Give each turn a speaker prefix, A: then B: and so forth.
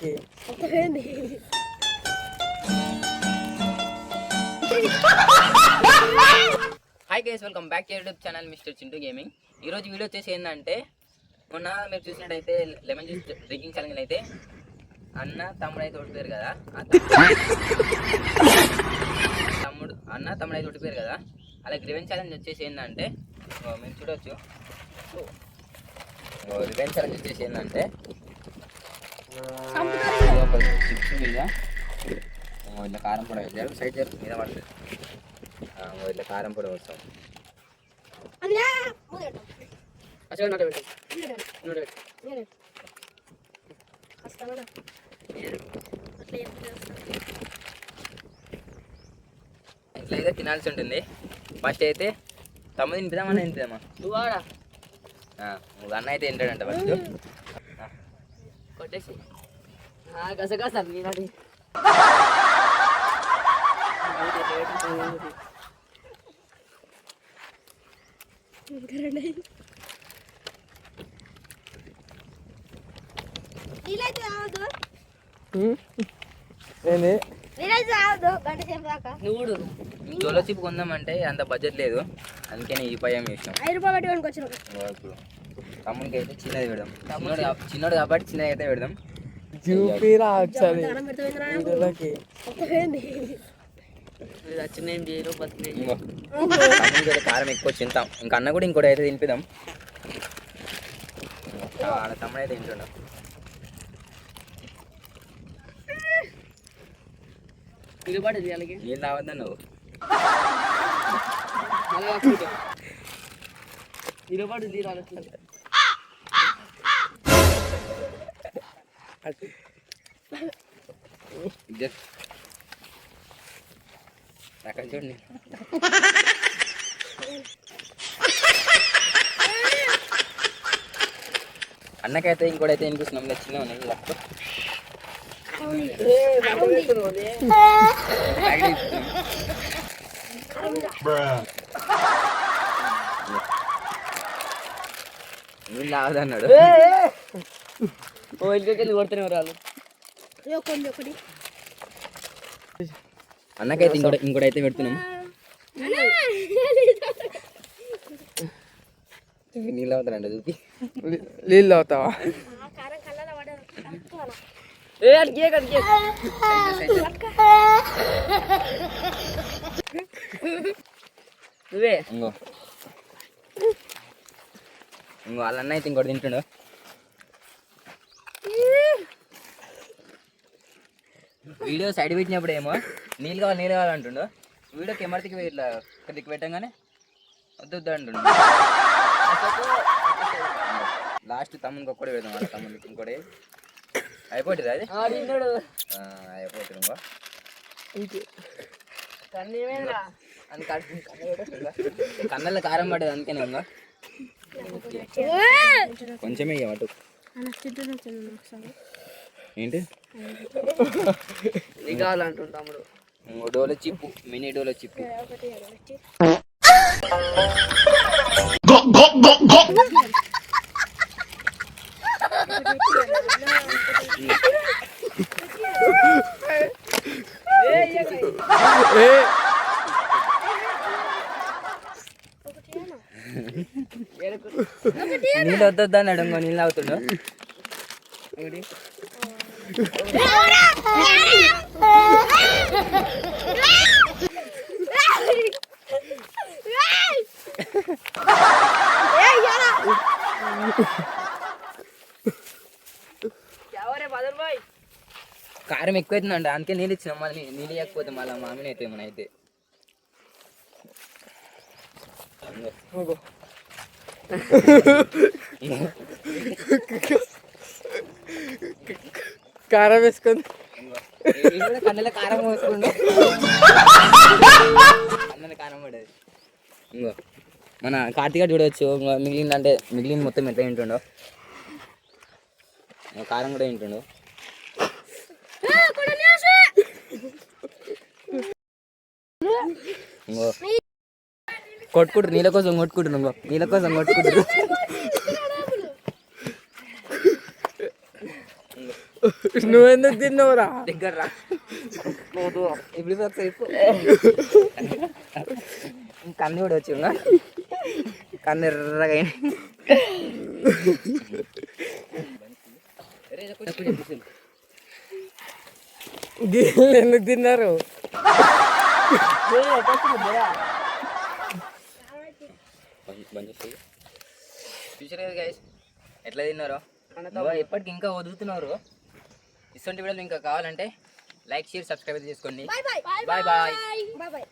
A: Hi guys, welcome back to YouTube channel mister Chintu gaming. ఈరోజు video వచ్చేసి ఏంటంటే, మొన్న మీరు చూసినట్టయితే లెమన్ జ్యూస్ డ్రింకింగ్ ఛాలెంజ్ అయితే అన్న తమ్ముడు అయితే ఓడిపోయారు కదా. తమ్ముడు అయితే ఓడిపోయారు కదా. అలాగే రివెంజ్ ఛాలెంజ్ వచ్చేసి ఏంటంటే మీరు చూడవచ్చు. రివెంజ్ ఛాలెంజ్ వచ్చేసి ఏంటంటే చిప్స్ మీద ఇట్లా కారం పొడి వేసారు, సైడ్ జరుపు మీద పడుతుంది. ఇట్లా కారం పొడి వస్తాం. ఇట్లా అయితే తినాల్సి ఉంటుంది. ఫస్ట్ అయితే తమ్ముడు తినిపిద్దామని తింటామా అన్న అయితే తింటాడంట. ఫస్ట్
B: కొట్టేసి గసగస మీనాడి
A: జోలో చిప్ కొందామంటే అంత బడ్జెట్ లేదు, అందుకని ఈ పై చేసాం. ఇప్పుడు తమ్ముడికి అయితే చిన్నది పెడదాం. చిన్నోడు కాబట్టి చిన్నది అయితే పెడదాం. కారం ఎక్కువ తింటాం. ఇంకా అన్న కూడా ఇంకోటి అయితే తినిపిద్దాం. తమ్ముడు అయితే తింటున్నాం. నీళ్ళు తావద్దా నువ్వు? అక్కడ చూడండి. అన్నకైతే ఇంకోటైతే వినిపిస్తున్నాం. చిన్న ఉన్నాయి నీళ్ళు తావదన్నాడు.
B: కొడుతూనే రాళ్ళు.
A: అన్నకైతే ఇంకోటైతే పెడుతున్నాం. నీళ్ళు అవుతానంట చూపి.
C: నీళ్ళు అవుతావా?
B: నువ్వే
A: ఇంకో వాళ్ళ అన్న అయితే ఇంకోటి తింటుండు. వీడియో సైడ్ పెట్టినప్పుడు ఏమో నీళ్ళు కావాలంటుండు. వీడియో కెమెరాకి ఇట్లా దిక్కు పెట్టంగానే వద్దు అంటుండు. లాస్ట్ తమ్మునికి ఒక్కడే పెడదాం. వాళ్ళ తమ్మునికి ఇంకోటి అయిపోతుంది. అది అయిపోతుంది. ఇంకో కన్నల్లో కారం పడ్డది, అందుకనే ఇంకా కొంచెమే అటు. ఏంటి
B: కావాలంటుండు తమ్ముడు?
A: Dolo chip, mini Dolo chip. నీళ్ళు వద్దు అన్నాడు. ఇంకో నీళ్ళు అవుతుండు. కారం ఎక్కువైతుందంట, అందుకే నీళ్ళు ఇచ్చినాం. మళ్ళీ నీళ్ళు ఇవ్వకపోతే మళ్ళీ మామిడి అయితే మన అయితే
C: కారం వేసుకొని
A: కన్నెల కారం వేసుకుంటే కన్నెల కారం పడేది. ఇంకో మన కార్తీక చూడవచ్చు. మిగిలిన మొత్తం ఎంత తింటుండో. కారం కూడా తింటుండో. ఇంకో కొట్టుకుంటారు, నీళ్ళ కోసం కొట్టుకుంటున్నాం. నీళ్ళ కోసం కొట్టుకుంటారు.
C: నువ్వెందుకు తిన్నావురా?
A: దగ్గర రా ఇప్పుడు ఒకసారి కన్ను కూడా వచ్చి కన్ను ఎర్రగా
C: గిన్నెలు ఎందుకు తిన్నారు?
A: చూసారు కదా గైస్ ఎట్లా తిన్నారో. ఎప్పటికి ఇంకా వదులుతున్నారు. ఇటువంటి వీడియోలు ఇంకా కావాలంటే లైక్ షేర్ సబ్స్క్రైబ్ చేసుకోండి. Bye bye.